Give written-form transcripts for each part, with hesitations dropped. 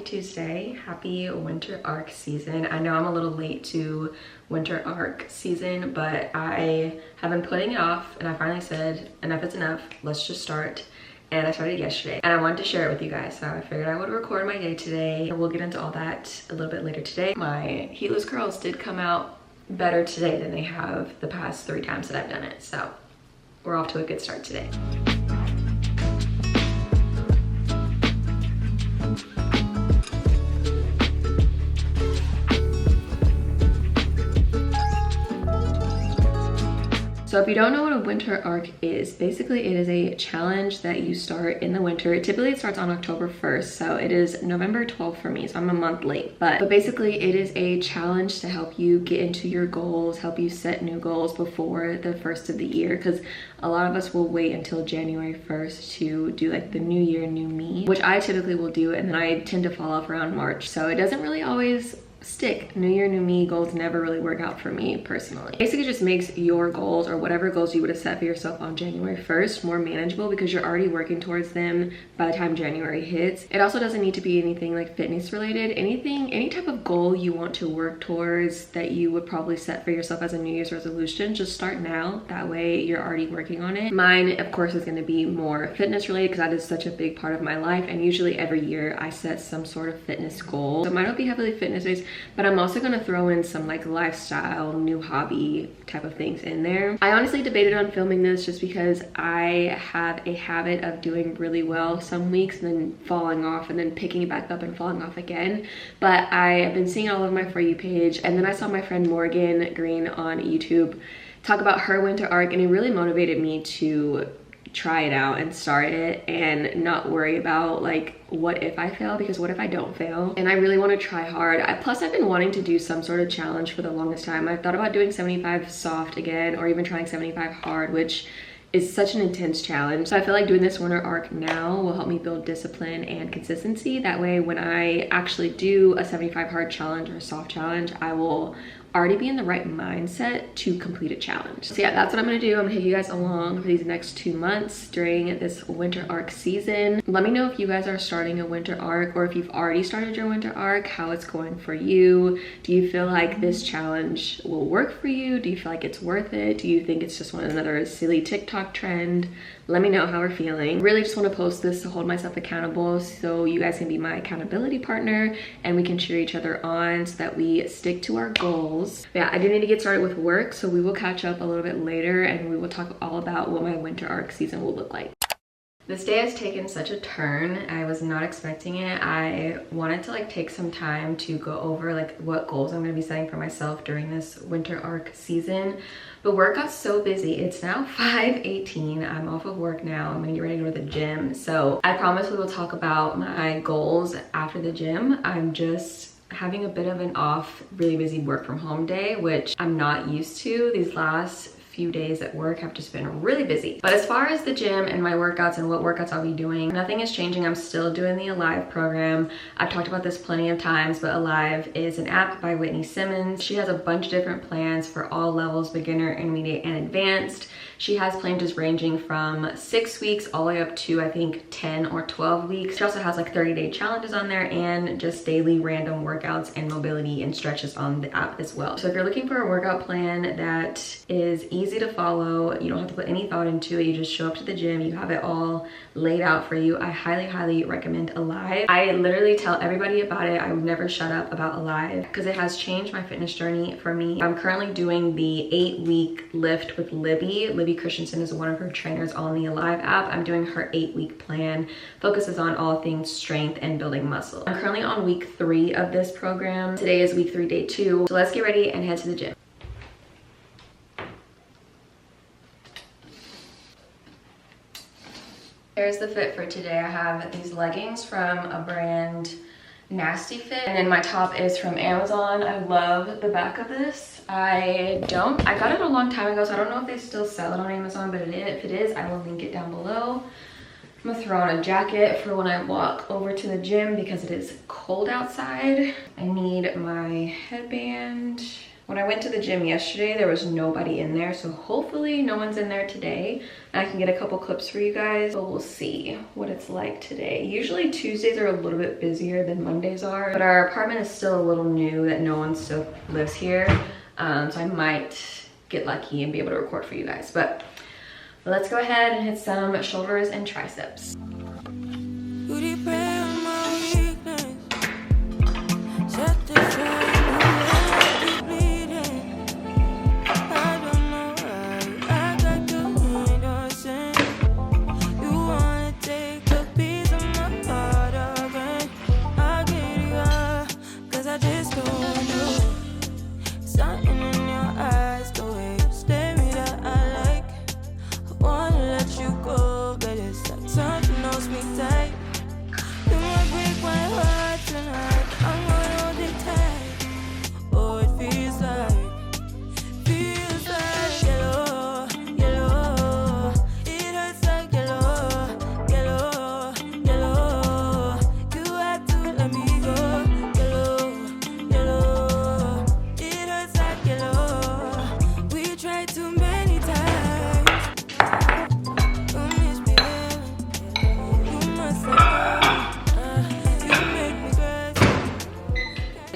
Tuesday. Happy winter ARC season. I know I'm a little late to winter ARC season, but I have been putting it off and I finally said enough is enough. Let's just start. And I started yesterday and I wanted to share it with you guys, so I figured I would record my day today. We'll get into all that a little bit later today. My heatless curls did come out better today than they have the past 3 times that I've done it, so we're off to a good start today. So if you don't know what a winter ARC is, basically it is a challenge that you start in the winter. Typically it starts on October 1st, so it is November 12th for me, so I'm a month late. But basically it is a challenge to help you get into your goals, help you set new goals before the first of the year, because a lot of us will wait until January 1st to do like the new year, new me, which I typically will do, and then I tend to fall off around March. So it doesn't really always stick. New year, new me goals never really work out for me personally. Basically just makes your goals or whatever goals you would have set for yourself on January 1st more manageable because you're already working towards them by the time January hits. It also doesn't need to be anything like fitness related. Any type of goal you want to work towards that you would probably set for yourself as a New Year's resolution, just start now. That way you're already working on it. Mine, of course, is going to be more fitness related because that is such a big part of my life, and usually every year I set some sort of fitness goal. So mine will be heavily fitness based, but I'm also gonna throw in some like lifestyle, new hobby type of things in there. I honestly debated on filming this just because I have a habit of doing really well some weeks and then falling off and then picking it back up and falling off again. But I have been seeing all of my For You page, and then I saw my friend Morgan Green on YouTube talk about her winter ARC, and it really motivated me to try it out and start it and not worry about like what if I fail, because what if I don't fail? And I really want to try hard. Plus I've been wanting to do some sort of challenge for the longest time. I've thought about doing 75 soft again, or even trying 75 hard, which is such an intense challenge. So I feel like doing this winter ARC now will help me build discipline and consistency. That way when I actually do a 75 hard challenge or a soft challenge, I will already be in the right mindset to complete a challenge. So yeah, that's what I'm gonna do. I'm gonna take you guys along for these next 2 months during this winter ARC season. Let me know if you guys are starting a winter ARC, or if you've already started your winter ARC, how it's going for you. Do you feel like this challenge will work for you? Do you feel like it's worth it? Do you think it's just another silly TikTok trend? Let me know how we're feeling. Really just want to post this to hold myself accountable so you guys can be my accountability partner and we can cheer each other on so that we stick to our goals. But yeah, I do need to get started with work, so we will catch up a little bit later and we will talk all about what my winter ARC season will look like. This day has taken such a turn. I was not expecting it. I wanted to like take some time to go over like what goals I'm going to be setting for myself during this winter ARC season. But work got so busy. It's now 5:18. I'm off of work now. I'm gonna get ready to go to the gym. So I promise we will talk about my goals after the gym. I'm just having a bit of an off, really busy work from home day, which I'm not used to. These last few days at work have just been really busy. But as far as the gym and my workouts and what workouts I'll be doing, nothing is changing. I'm still doing the Alive program. I've talked about this plenty of times, but Alive is an app by Whitney Simmons. She has a bunch of different plans for all levels, beginner, intermediate, and advanced. She has plans just ranging from 6 weeks all the way up to I think 10 or 12 weeks. She also has like 30-day challenges on there and just daily random workouts and mobility and stretches on the app as well. So if you're looking for a workout plan that is easy to follow, you don't have to put any thought into it, you just show up to the gym, you have it all laid out for you, I highly recommend Alive. I literally tell everybody about it. I would never shut up about Alive because it has changed my fitness journey for me. I'm currently doing the 8-week lift with Libby Christensen is one of her trainers on the Alive app. I'm doing her 8-week plan, focuses on all things strength and building muscle. I'm currently on week 3 of this program. Today is week 3, day 2. So let's get ready and head to the gym. Here's the fit for today. I have these leggings from a brand Nasty Fit, and then my top is from Amazon. I love the back of this. I got it a long time ago, so I don't know if they still sell it on Amazon, but if it is, I will link it down below. I'm gonna throw on a jacket for when I walk over to the gym because it is cold outside. I need my headband. When I went to the gym yesterday, there was nobody in there, so hopefully no one's in there today. I can get a couple clips for you guys, but we'll see what it's like today. Usually Tuesdays are a little bit busier than Mondays are, but our apartment is still a little new that no one still lives here. So I might get lucky and be able to record for you guys. But let's go ahead and hit some shoulders and triceps.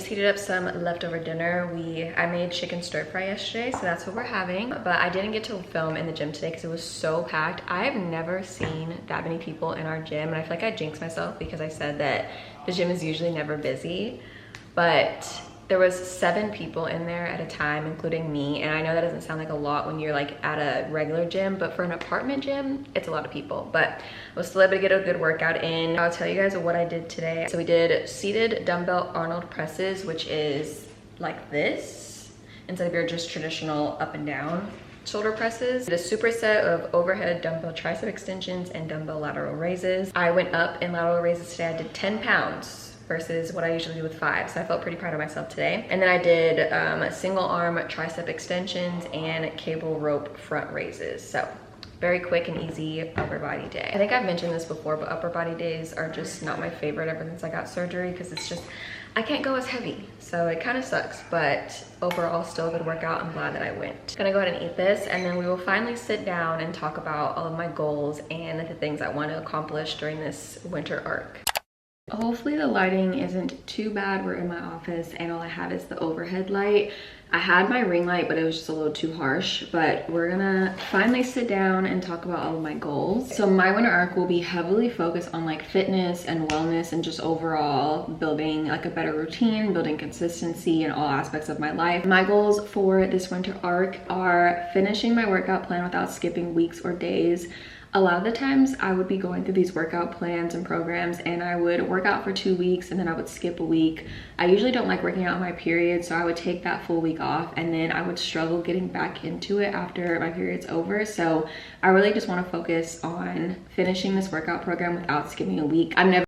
Heated up some leftover dinner. I made chicken stir fry yesterday, so that's what we're having. But I didn't get to film in the gym today because it was so packed. I have never seen that many people in our gym, and I feel like I jinxed myself because I said that the gym is usually never busy. But there was 7 people in there at a time, including me. And I know that doesn't sound like a lot when you're like at a regular gym, but for an apartment gym, it's a lot of people. But I was still able to get a good workout in. I'll tell you guys what I did today. So we did seated dumbbell Arnold presses, which is like this, instead of your just traditional up and down shoulder presses. Did a superset of overhead dumbbell tricep extensions and dumbbell lateral raises. I went up in lateral raises today. I did 10 pounds. Versus what I usually do with 5. So I felt pretty proud of myself today. And then I did single arm tricep extensions and cable rope front raises. So very quick and easy upper body day. I think I've mentioned this before, but upper body days are just not my favorite ever since I got surgery, because it's just, I can't go as heavy. So it kind of sucks, but overall still a good workout. I'm glad that I went. Gonna go ahead and eat this, and then we will finally sit down and talk about all of my goals and the things I want to accomplish during this winter arc. Hopefully the lighting isn't too bad. We're in my office and all I have is the overhead light. I had my ring light, but it was just a little too harsh. But we're gonna finally sit down and talk about all of my goals. So my winter arc will be heavily focused on like fitness and wellness and just overall building like a better routine, building consistency in all aspects of my life. My goals for this winter arc are finishing my workout plan without skipping weeks or days. A lot of the times I would be going through these workout plans and programs and I would work out for 2 weeks and then I would skip a week. I usually don't like working out on my period, so I would take that full week off and then I would struggle getting back into it after my period's over. So I really just want to focus on finishing this workout program without skipping a week. I'm never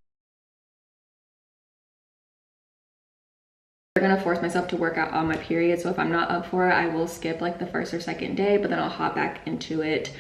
gonna force myself to work out on my period, so if I'm not up for it, I will skip like the first or second day, but then I'll hop back into it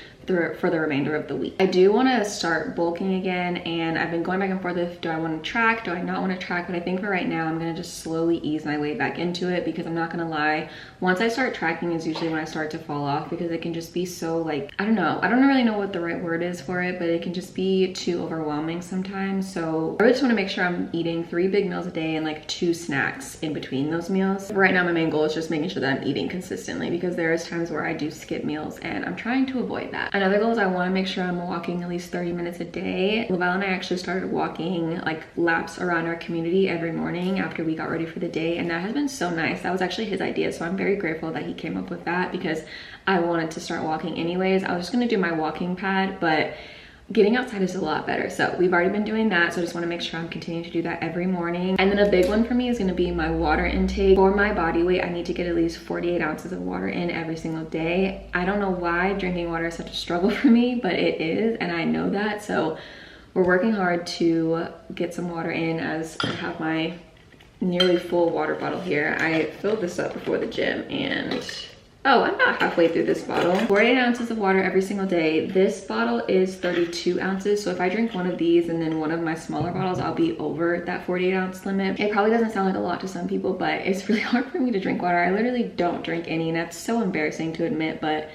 for the remainder of the week. I do want to start bulking again, and I've been going back and forth with, do I want to track, do I not want to track? But I think for right now I'm going to just slowly ease my way back into it, because I'm not going to lie, once I start tracking is usually when I start to fall off, because it can just be so like, I don't really know what the right word is for it, but it can just be too overwhelming sometimes. So I really just want to make sure I'm eating 3 big meals a day and like 2 snacks in between those meals. Right now my main goal is just making sure that I'm eating consistently, because there is times where I do skip meals and I'm trying to avoid that. Another goal is I want to make sure I'm walking at least 30 minutes a day. Lavelle and I actually started walking like laps around our community every morning after we got ready for the day, and that has been so nice. That was actually his idea, so I'm very grateful that he came up with that, because I wanted to start walking anyways. I was just going to do my walking pad, but getting outside is a lot better. So we've already been doing that, so I just want to make sure I'm continuing to do that every morning. And then a big one for me is going to be my water intake. For my body weight, I need to get at least 48 ounces of water in every single day. I don't know why drinking water is such a struggle for me, but it is, and I know that. So we're working hard to get some water in, as I have my nearly full water bottle here. I filled this up before the gym, and Oh, I'm about halfway through this bottle. 48 ounces of water every single day. This bottle is 32 ounces. So if I drink one of these and then one of my smaller bottles, I'll be over that 48 ounce limit. It probably doesn't sound like a lot to some people, but it's really hard for me to drink water. I literally don't drink any, and that's so embarrassing to admit, but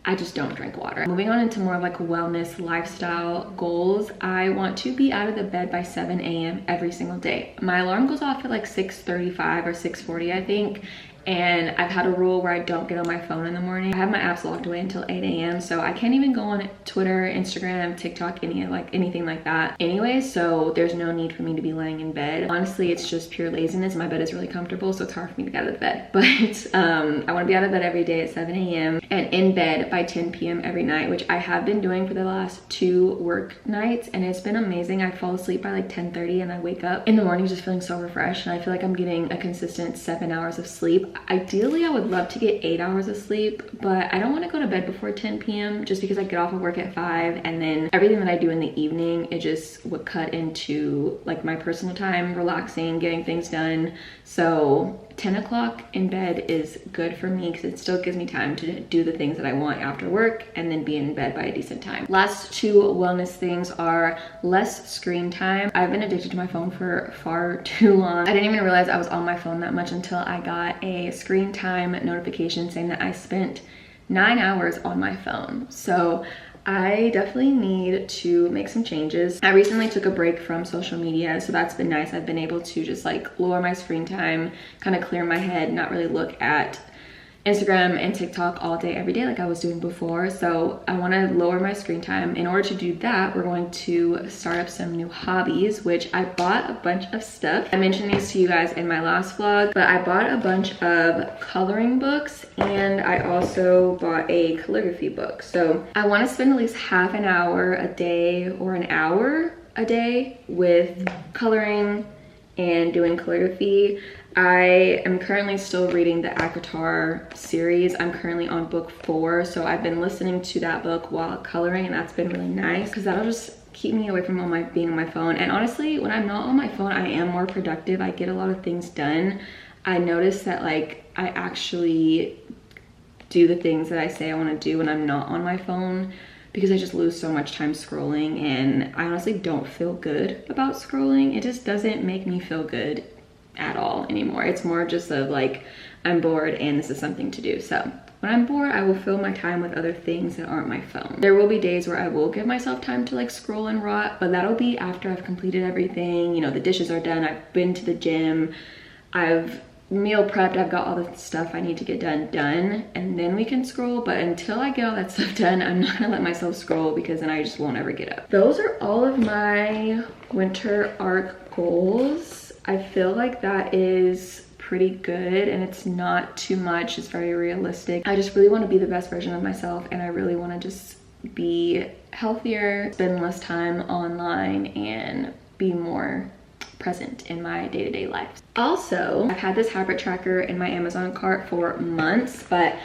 I just don't drink water. Moving on into more like wellness lifestyle goals, I want to be out of the bed by 7 a.m. every single day. My alarm goes off at like 6:35 or 6:40, I think. And I've had a rule where I don't get on my phone in the morning. I have my apps locked away until 8 a.m. so I can't even go on Twitter, Instagram, TikTok, anything like that anyway, so there's no need for me to be laying in bed. Honestly, it's just pure laziness. My bed is really comfortable, so it's hard for me to get out of bed. But I want to be out of bed every day at 7 a.m. and in bed by 10 p.m. every night, which I have been doing for the last 2 work nights, and it's been amazing. I fall asleep by like 10:30 and I wake up in the morning just feeling so refreshed, and I feel like I'm getting a consistent 7 hours of sleep. Ideally, I would love to get 8 hours of sleep, but I don't want to go to bed before 10 p.m. just because I get off of work at 5, and then everything that I do in the evening, it just would cut into like my personal time, relaxing, getting things done. So 10 o'clock in bed is good for me because it still gives me time to do the things that I want after work and then be in bed by a decent time. Last 2 wellness things are less screen time. I've been addicted to my phone for far too long. I didn't even realize I was on my phone that much until I got a screen time notification saying that I spent 9 hours on my phone. So I definitely need to make some changes. I recently took a break from social media, so that's been nice. I've been able to just like lower my screen time, kind of clear my head, not really look at Instagram and TikTok all day, every day like I was doing before. So I want to lower my screen time. In order to do that, we're going to start up some new hobbies, which I bought a bunch of stuff. I mentioned these to you guys in my last vlog, but I bought a bunch of coloring books and I also bought a calligraphy book. So I want to spend at least half an hour a day or an hour a day with coloring and doing calligraphy. I am currently still reading the ACOTAR series. I'm currently on book 4, so I've been listening to that book while coloring, and that's been really nice because that'll just keep me away from being on my phone. And honestly, when I'm not on my phone, I am more productive. I get a lot of things done. I notice that like I actually do the things that I say I want to do when I'm not on my phone, because I just lose so much time scrolling, and I honestly don't feel good about scrolling. It just doesn't make me feel good at all anymore. It's more just of like, I'm bored and this is something to do. So when I'm bored, I will fill my time with other things that aren't my phone. There will be days where I will give myself time to like scroll and rot, but that'll be after I've completed everything. You know, the dishes are done, I've been to the gym, I've meal prepped, I've got all the stuff I need to get done, and then we can scroll. But until I get all that stuff done, I'm not gonna let myself scroll because then I just won't ever get up. Those are all of my winter ARC goals. I feel like that is pretty good and it's not too much. It's very realistic. I just really want to be the best version of myself, and I really want to just be healthier, spend less time online, and be more present in my day-to-day life. Also, I've had this habit tracker in my Amazon cart for months, but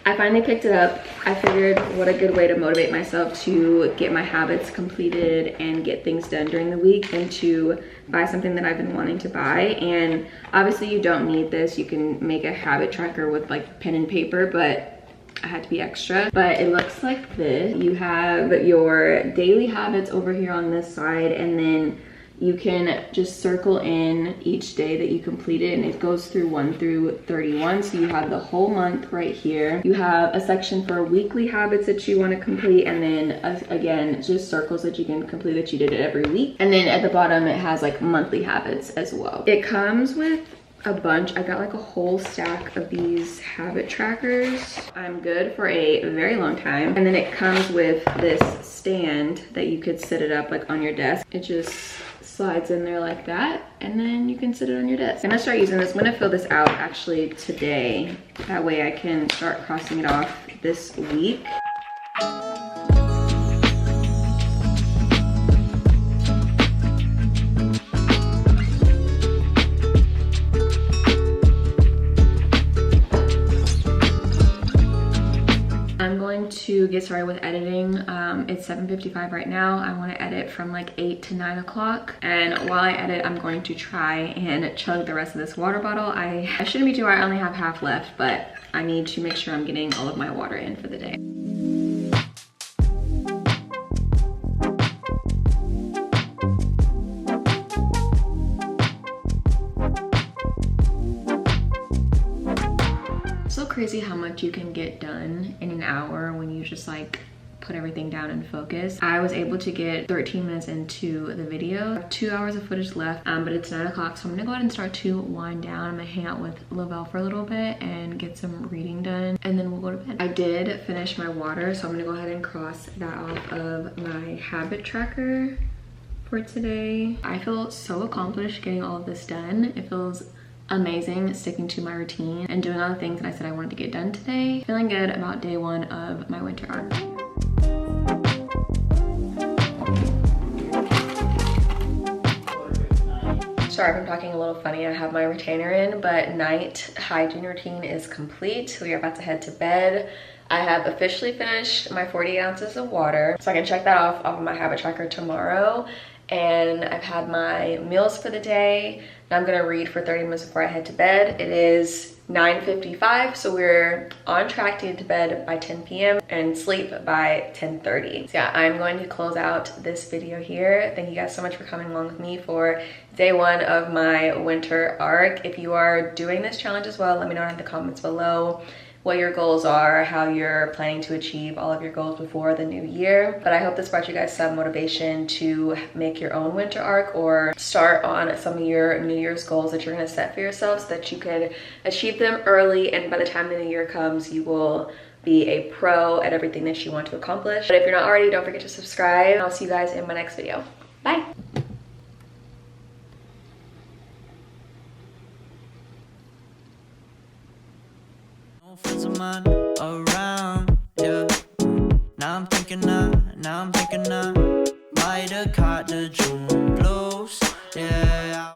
I finally picked it up. I figured what a good way to motivate myself to get my habits completed and get things done during the week than to buy something that I've been wanting to buy. And obviously you don't need this. You can make a habit tracker with like pen and paper, but I had to be extra. But it looks like this. You have your daily habits over here on this side, and then you can just circle in each day that you completed, and it goes through 1 through 31. So you have the whole month right here. You have a section for weekly habits that you want to complete, and then again, just circles that you can complete that you did it every week. And then at the bottom, it has like monthly habits as well. It comes with a bunch. I got like a whole stack of these habit trackers. I'm good for a very long time. And then it comes with this stand that you could set it up like on your desk. It just slides in there like that, and then you can sit it on your desk. I'm gonna start using this. I'm gonna fill this out actually today. That way I can start crossing it off this week. going to get started with editing. It's 7:55 right now. I want to edit from like 8 to 9 o'clock. And while I edit, I'm going to try and chug the rest of this water bottle. I shouldn't be too hard. I only have half left, but I need to make sure I'm getting all of my water in for the day. So crazy how much you can get done in an hour when you just like put everything down and focus. I was able to get 13 minutes into the video. I have 2 hours of footage left, but it's 9 o'clock, so I'm gonna go ahead and start to wind down. I'm gonna hang out with Lavelle for a little bit and get some reading done, and then we'll go to bed. I did finish my water, so I'm gonna go ahead and cross that off of my habit tracker for today. I feel so accomplished getting all of this done. It feels amazing sticking to my routine and doing all the things that I said I wanted to get done today. Feeling good about day one of my winter arc. Sorry if I'm talking a little funny. I have my retainer in, but night hygiene routine is complete. We are about to head to bed. I have officially finished my 48 ounces of water, so I can check that off of my habit tracker tomorrow. And I've had my meals for the day. Now I'm gonna read for 30 minutes before I head to bed. It is 9:55, so we're on track to get to bed by 10 p.m. and sleep by 10:30. So yeah, I'm going to close out this video here. Thank you guys so much for coming along with me for day one of my winter arc. If you are doing this challenge as well, let me know in the comments below what your goals are, how you're planning to achieve all of your goals before the new year. But I hope this brought you guys some motivation to make your own winter arc or start on some of your New Year's goals that you're gonna set for yourself so that you can achieve them early, and by the time the new year comes, you will be a pro at everything that you want to accomplish. But if you're not already, don't forget to subscribe. I'll see you guys in my next video. Bye. Friends of mine around, yeah. Now I'm thinking might have caught the June blues, yeah.